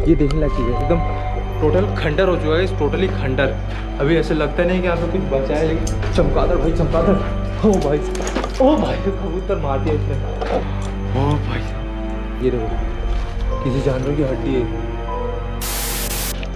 ये देखने लायक चीज़ है, एकदम टोटल खंडर हो चुका है, इस टोटली खंडर। अभी ऐसे लगता नहीं कि यहाँ पे कुछ बचा है, लेकिन चमगादड़ भाई चमगादड़, ओ भाई ओ भाई कबूतर मार दिया इसने, ओ भाई ये देखो किसी जानवर की हड्डी है।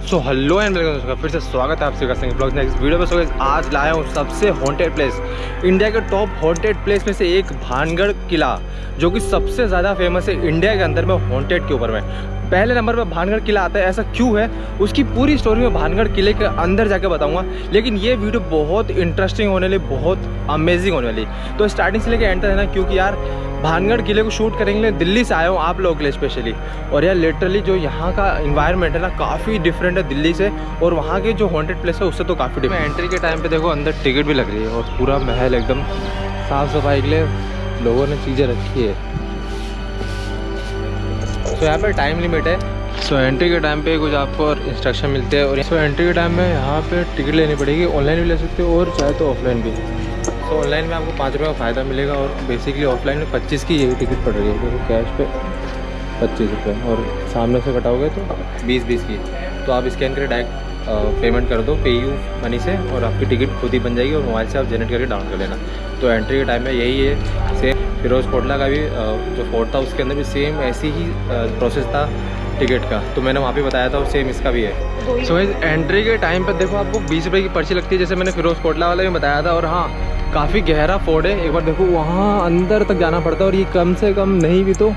सो हेलो एंड वेलकम, फिर से स्वागत है आपसे सिंह ब्लॉग नेक्स्ट वीडियो में। सो आज लाया हूँ सबसे हॉन्टेड प्लेस, इंडिया के टॉप हॉन्टेड प्लेस में से एक भानगढ़ किला, जो कि सबसे ज़्यादा फेमस है इंडिया के अंदर में हॉन्टेड के ऊपर में। पहले नंबर पर भानगढ़ किला आता है, ऐसा क्यों है उसकी पूरी स्टोरी में भानगढ़ किले के अंदर जाके बताऊंगा। लेकिन ये वीडियो बहुत इंटरेस्टिंग होने वाली, बहुत अमेजिंग होने वाली, तो स्टार्टिंग से लेकर एंड तक है ना, क्योंकि यार भानगढ़ किले को शूट करने के लिए दिल्ली से आया हूँ आप लोगों के लिए स्पेशली। और यार लिटरली जो यहाँ का इन्वायरमेंट है ना, काफ़ी डिफरेंट है दिल्ली से, और वहाँ के जो हॉन्टेड प्लेस है उससे तो काफ़ी डिफरेंट। एंट्री के टाइम पे देखो अंदर टिकट भी लग रही है, और पूरा महल एकदम साफ़ सफाई के लिए लोगों ने चीज़ें रखी है। तो यहाँ पर टाइम लिमिट है, सो एंट्री के टाइम पे कुछ आपको इंस्ट्रक्शन मिलते हैं। और सो एंट्री के टाइम में यहाँ पे टिकट लेनी पड़ेगी, ऑनलाइन भी ले सकते हो और चाहे तो ऑफलाइन भी। तो ऑनलाइन में आपको 5 रुपये का फ़ायदा मिलेगा, और बेसिकली ऑफलाइन में 25 की यही टिकट पड़ रही है। देखो कैश पे 25 रुपये, और सामने से कटाओगे तो 20 की। तो आप स्कैन करके डायरेक्ट पेमेंट कर दो पेयू मनी से, और आपकी टिकट खुद ही बन जाएगी, और मोबाइल से आप जनरेट करके डाउनलोड कर लेना। तो एंट्री के टाइम में यही है। सेम फिरोज़ कोटला का भी जो फोर्ट था उसके अंदर भी सेम ऐसी ही प्रोसेस था टिकट का, तो मैंने वहाँ पे बताया था, और सेम इसका भी है। सो एंट्री के टाइम पर देखो आपको 20 रुपये की पर्ची लगती है, जैसे मैंने फिरोज़ कोटला वाला भी बताया था। और हाँ, काफ़ी गहरा फोर्ट है, एक बार देखो वहाँ अंदर तक जाना पड़ता है, और ये कम से कम नहीं भी तो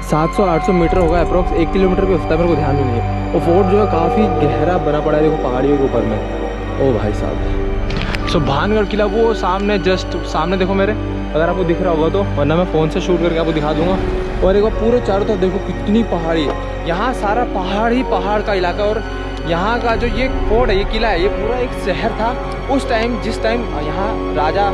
700-800 मीटर होगा अप्रॉक्स, 1 किलोमीटर भी होता है, मेरे को ध्यान भी नहीं है। और फोर्ट जो है काफ़ी गहरा बना पड़ा है, देखो पहाड़ियों के ऊपर में। ओ भाई साहब, सो भानगढ़ किला वो सामने, जस्ट सामने देखो मेरे, अगर आपको दिख रहा होगा तो, वरना मैं फ़ोन से शूट करके आपको दिखा दूंगा। और एक बार पूरे चारों तरफ देखो कितनी पहाड़ी है, यहाँ सारा पहाड़ ही पहाड़ का इलाका। और यहाँ का जो ये फोर्ट है, ये किला है, ये पूरा एक शहर था उस टाइम, जिस टाइम यहाँ राजा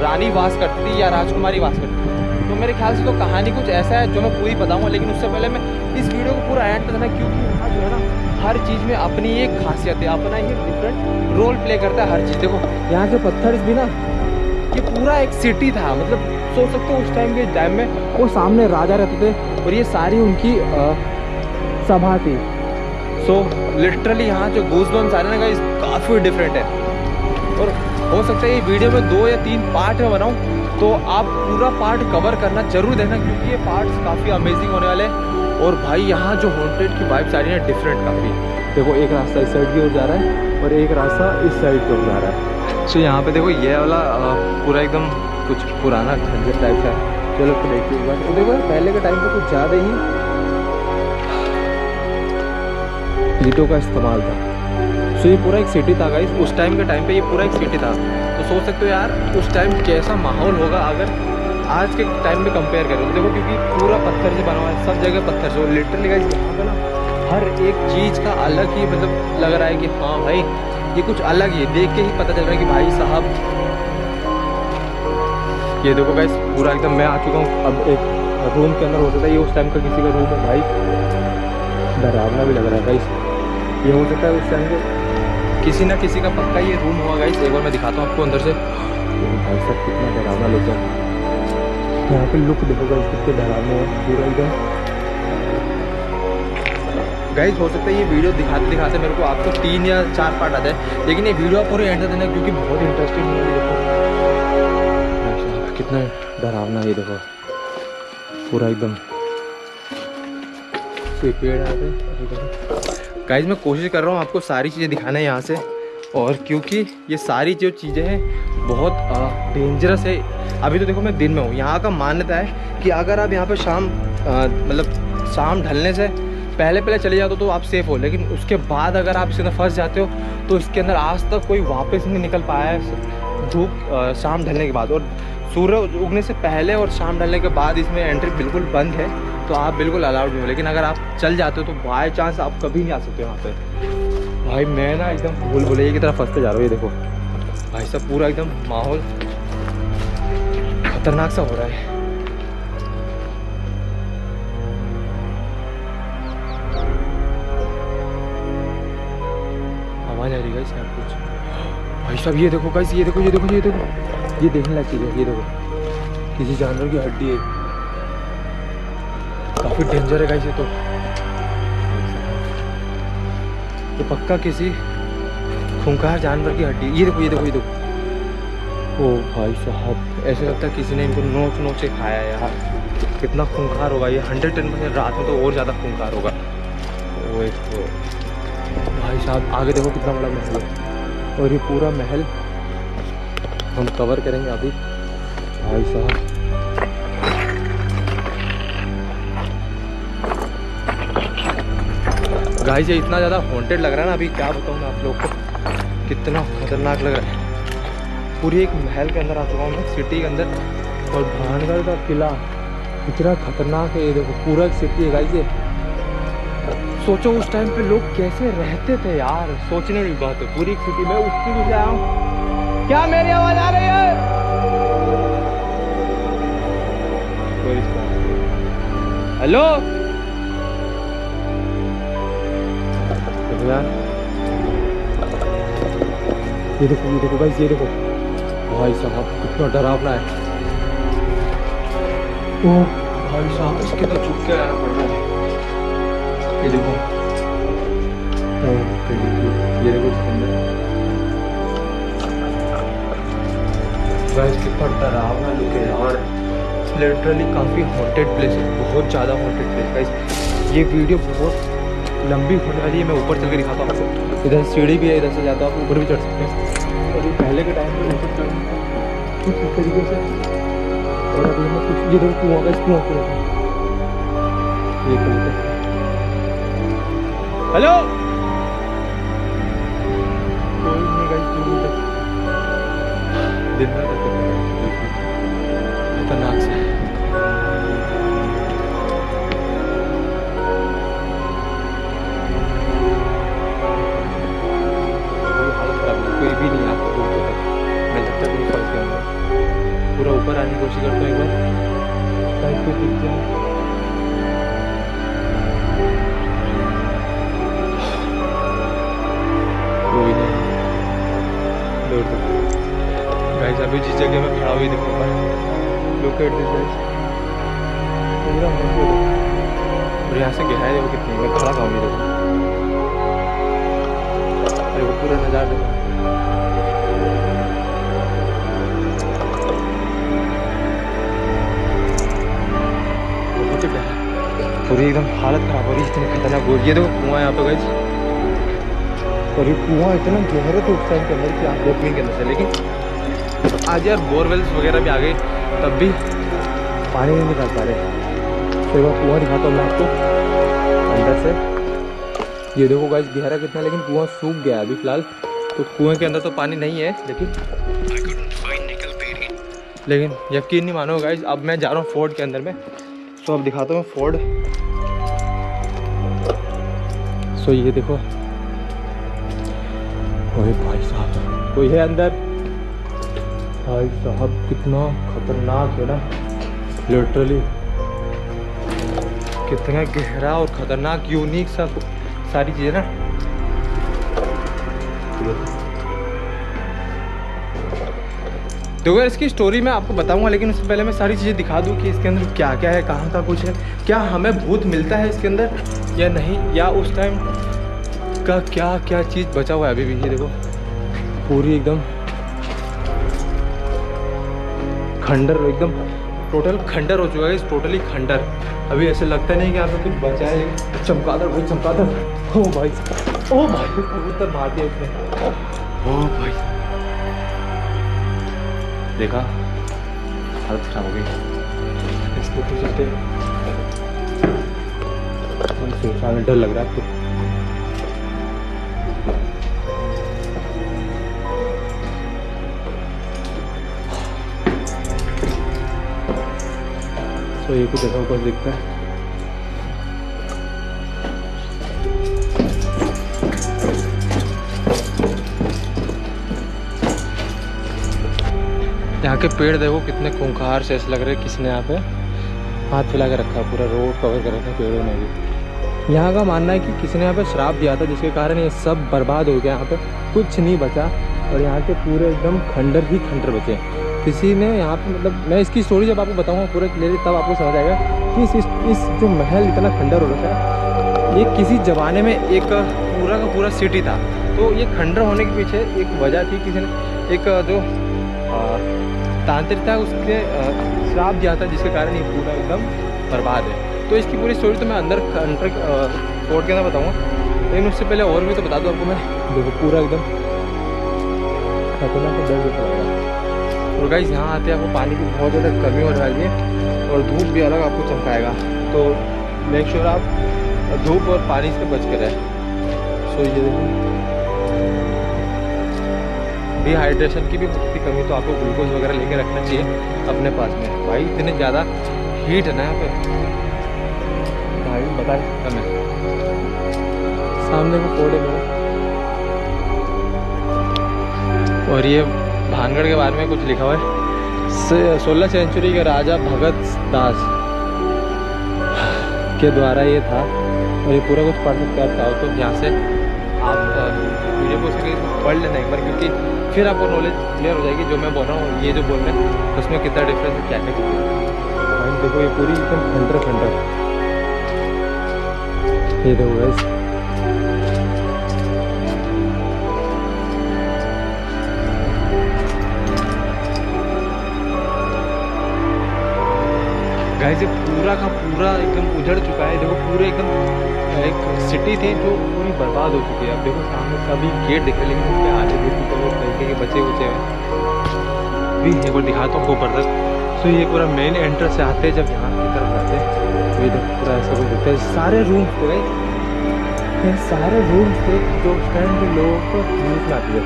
रानी वास करती थी या राजकुमारी वास करती थी। तो मेरे ख्याल से तो कहानी कुछ ऐसा है जो मैं पूरी बताऊँगा, लेकिन उससे पहले मैं इस वीडियो को पूरा एंड करना, क्योंकि यहाँ जो है ना हर चीज़ में अपनी एक खासियत है, अपना ही डिफरेंट रोल प्ले करता है हर चीज़। देखो यहाँ के पत्थर भी ना, ये पूरा एक सिटी था, मतलब सोच सकते हो उस टाइम के टाइम में वो सामने राजा रहते थे, और ये सारी उनकी सभा थी। सो लिटरली यहाँ जो गूज़बम्स आ रहे हैं ना, काफ़ी डिफरेंट है। और हो सकता है ये वीडियो में 2 या 3 पार्ट में बनाऊँ, तो आप पूरा पार्ट कवर करना जरूर देखना, क्योंकि ये पार्ट्स काफ़ी अमेजिंग होने वाले हैं। और भाई यहाँ जो हॉन्टेड की वाइब्स आ रही है डिफरेंट काफ़ी। देखो एक रास्ता इस साइड की ओर जा रहा है, और एक रास्ता इस साइड की ओर जा रहा है। सो यहाँ पे देखो ये वाला पूरा एकदम कुछ पुराना खंडर टाइप का है। चलो तो देखिए एक बार, तो देखो पहले के टाइम पे कुछ ज़्यादा ही ईंटों का इस्तेमाल था। सो ये पूरा एक सिटी था गाइस, उस टाइम के टाइम पे ये पूरा एक सिटी था। तो सोच सकते हो यार उस टाइम कैसा माहौल होगा अगर आज के टाइम में कंपेयर करें। तो देखो क्योंकि पूरा पत्थर से बना हुआ है, सब जगह पत्थर से। लिटरली गाइस यहाँ पे ना हर एक चीज़ का अलग ही मतलब लग रहा है कि हाँ भाई ये कुछ अलग ही है, देख के ही पता चल रहा है कि भाई साहब। ये देखो गाइस पूरा एकदम मैं आ चुका हूँ अब एक रूम के अंदर। हो सकता है ये उस टाइम का किसी का रूम है भाई, डरावना भी लग रहा है गाइस। ये हो सकता है उस टाइम के किसी ना किसी का पक्का ये रूम हुआ गाइस। एक बार मैं दिखाता हूँ आपको अंदर से। भाई साहब कितना डरावना लुक है, यहाँ पे लुक देखो गाइस कितने डरावने हैं पूरा एकदम। गाइस हो सकता है ये वीडियो दिखाते दिखाते मेरे को आपको 3 या 4 पार्ट आ जाए, लेकिन ये वीडियो आप पूरे एंड तक देना, क्योंकि बहुत इंटरेस्टिंग है। देखो कितना डरावना है, ये देखो पूरा एकदम पेड़ आ रहे। गाइस मैं कोशिश कर रहा हूँ आपको सारी चीज़ें दिखाना है यहाँ से, और क्योंकि ये सारी जो चीज़ें हैं बहुत डेंजरस है। अभी तो देखो मैं दिन में हूँ, यहाँ का मान्यता है कि अगर आप यहाँ पे शाम मतलब शाम ढलने से पहले चले जाते हो तो आप सेफ़ हो, लेकिन उसके बाद अगर आप इसके अंदर फंस जाते हो तो इसके अंदर आज तक कोई वापस नहीं निकल पाया है धूप शाम ढलने के बाद। और सूर्य उगने से पहले और शाम ढलने के बाद इसमें एंट्री बिल्कुल बंद है, तो आप बिल्कुल अलाउड नहीं हो। लेकिन अगर आप चल जाते हो तो बाय चांस आप कभी नहीं आ सकते वहाँ पे। भाई मैं ना एकदम भूल भुलैया की तरफ फंसते जा रहा हूँ। ये देखो भाई साहब पूरा एकदम माहौल खतरनाक सा हो रहा है। आवाज़ आ रही है शायद कुछ। भाई साहब ये देखो गाइस, ये देखो ये देखो ये देखो, ये देखने लायक चीज़ है। ये देखो किसी जानवर की हड्डी है, काफ़ी डेंजर है गाइस ये तो। ये पक्का किसी खूंखार जानवर की हड्डी। ये देखो ये देखो ये देखो। ओ भाई साहब, ऐसे लगता है किसी ने इनको नोच नोच के खाया है यार। कितना खूंखार होगा ये, 110%। रात में तो और ज़्यादा खूंखार होगा। ओए तो भाई साहब, आगे देखो कितना बड़ा महल है, और ये पूरा महल हम कवर करेंगे अभी भाई साहब। गाइस ये इतना ज़्यादा हॉन्टेड लग रहा है ना, अभी क्या बताऊँ मैं आप लोग को, कितना खतरनाक लग रहा है। पूरी एक महल के अंदर आ चुका हूँ मैं, सिटी के अंदर, और भानगढ़ का किला इतना खतरनाक है। ये देखो पूरा एक सिटी है गाइस ये। सोचो उस टाइम पे लोग कैसे रहते थे यार, सोचने की बात है। पूरी एक सिटी में उसकी भी आया हूँ। क्या मेरी आवाज आ रही है? हेलो यार, ये देखो गाइस, ये देखो भाई साहब कितना डरावना है। ओ भाई साहब, इसके तो झुक के आना पड़ रहा है। ये देखो, ये देखो इसके अंदर गाइस कितना डरावना लुक है यार। लिटरली काफ़ी हॉन्टेड प्लेस है, बहुत ज़्यादा हॉन्टेड प्लेस गाइस। ये वीडियो बहुत लंबी होने वाली है, मैं ऊपर चल के दिखाता हूँ आपको। इधर सीढ़ी भी है, इधर से जाता हूँ, आप ऊपर भी चढ़ सकते हैं। और ये पहले के टाइम पे ऊपर चढ़ना कुछ इस तरीके से। और अभी मैं कुछ ये देखो कुआं, गाइस कुआं कुआं, ये तरीके से। हेलो, कोई नहीं गाइस, दूर तक दिन में खतरनाक से। कोई भी नहीं आता दूर तक, मैं जब तक नहीं फंस गया पूरा ऊपर आने की कोशिश करता हूँ एक बार, शायद कोई दिख जाए। कोई नहीं दूर तक गाइस। अभी जिस जगह में खड़ा हुई देखो लोकेट दिस गाइस, पूरा और यहाँ से गहराई देखो कितनी, मैं खड़ा खाऊंगी देखो, पूरा नज़ारा देखो। पूरी एकदम हालत खराब हो रही है, इतनी खतरनाक हो रही है। देखो कुआं यहाँ पे गाइस, और ये कुआं इतना गहरा था उस टाइम के अंदर कि आप देख नहीं के अंदर से। लेकिन आज यार बोरवेल्स वगैरह भी आ गए, तब भी पानी नहीं निकाल पा रहे। तो एक बार कुआं दिखाता हूँ मैं आपको अंदर से। ये देखो गाइस गहरा कितना, लेकिन कुआं सूख गया अभी फिलहाल। तो कुएं के अंदर तो पानी नहीं है, लेकिन यकीन नहीं मानो गाइस, अब मैं जा रहा हूँ फोर्ट के अंदर में। तो अब दिखाता हूँ फोर्ट। सो ये देखो, ओए भाई साहब कोई है अंदर। भाई साहब कितना खतरनाक है ना, लिटरली कितना गहरा और खतरनाक, यूनिक सा सारी चीज़ें ना। देखो इसकी स्टोरी मैं आपको बताऊंगा, लेकिन उससे पहले मैं सारी चीज़ें दिखा दूं कि इसके अंदर क्या क्या है, कहाँ का कुछ है, क्या हमें भूत मिलता है इसके अंदर या नहीं, या उस टाइम का क्या क्या चीज़ बचा हुआ है अभी भी। ये देखो पूरी एकदम खंडर, एकदम टोटल खंडर हो चुका है, टोटली खंडर। अभी ऐसे लगता नहीं कि यहाँ पे कुछ बचा है। चमगादड़ भाई, चमगादड़, ओ भाई, ओ भाई कबूतर मार दिया उसने, ओ भाई देखा, हालत खराब हो गई। इसको तो चलते डर लग रहा है आपको। तो ये कुछ ऐसा ऊपर दिखता है। यहाँ के पेड़ देखो कितने खूंखार से ऐसे लग रहे हैं, किसने यहाँ पे हाथ फैला के रखा है, पूरा रोड कवर कर रखा है पेड़ों ने भी। यहाँ का मानना है कि किसी ने यहाँ पे श्राप दिया था, जिसके कारण ये सब बर्बाद हो गया, यहाँ पे कुछ नहीं बचा, और यहाँ के पूरे एकदम खंडर ही खंडर बचे। किसी ने यहाँ पे, मतलब मैं इसकी स्टोरी जब आपको बताऊँगा पूरा क्लियरली, तब आपको समझ आएगा कि इस जो महल इतना खंडर हो रखा है, ये किसी ज़माने में एक पूरा का पूरा सिटी था। तो ये खंडर होने के पीछे एक वजह थी, किसी ने एक जो तांत्रिक था उसके श्राप दिया था, जिसके कारण ये पूरा एकदम बर्बाद है। तो इसकी पूरी स्टोरी तो मैं अंदर फोर्ट के अंदर बताऊँगा, लेकिन उससे पहले और भी तो बता दूँ आपको मैं। देखो पूरा एकदम खतरनाक डर लग रहा है। और गाइस यहाँ आते आपको पानी की बहुत ज़्यादा कमी होने वाली है और धूप भी अलग आपको चमकाएगा, तो मेक श्योर आप धूप और पानी से बच कर रहें। सो ये देखो डिहाइड्रेशन की भी बहुत कमी, तो आपको ग्लूकोज वगैरह लेके रखना चाहिए अपने पास में। भाई इतने ज़्यादा हीट है ना यहाँ पे, भाई बता कम है। सामने को फोड़ है और ये भानगढ़ के बारे में कुछ लिखा हुआ है। 16 सेंचुरी के राजा भगत दास के द्वारा ये था, और ये पूरा कुछ पढ़ सकते हैं आप चाहो तो। यहाँ से आप वीडियो को पढ़ लेना एक बार, क्योंकि फिर आपको नॉलेज क्लियर हो जाएगी जो मैं बोल रहा हूँ, ये जो बोल रहे हैं उसमें कितना डिफरेंस है, क्या क्या चीज़ें। देखो ये पूरी एकदम खंडर ये देखो गाइस। गाइस ये पूरा का पूरा एकदम उजड़ चुका है। देखो पूरे एकदम एक सिटी थी जो पूरी बर्बाद हो चुकी है। अब देखो सामने सभी गेट दिख रहे हैं, लेकिन उसके आगे देखो तो तरीके के बचे हुए भी एक बार दिखाता हूँ ऊपर तक। तो ये पूरा मेन एंट्रेंस से आते हैं, जब यहाँ की तरफ जाते हैं तो ये देखो पूरा ऐसा कुछ दिखता है। सारे रूम थे गाइस, सारे रूम थे जो उस टाइम के लोगों को न्यूज़ में आती है।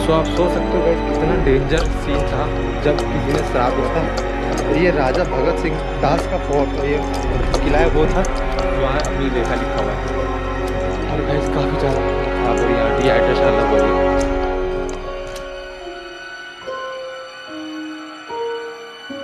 सो आप सोच सकते हो गाइस कितना डेंजर सीन था जब किसी ने श्राप दिया था। और ये राजा भगत सिंह दास का फोर्ट, ये किला है वो था जो अपनी रेखा लिखा हुआ है। और गाइस काफ़ी ज़्यादा खराब हो रही है, डिहाइड्रेशन अलग हो रही है।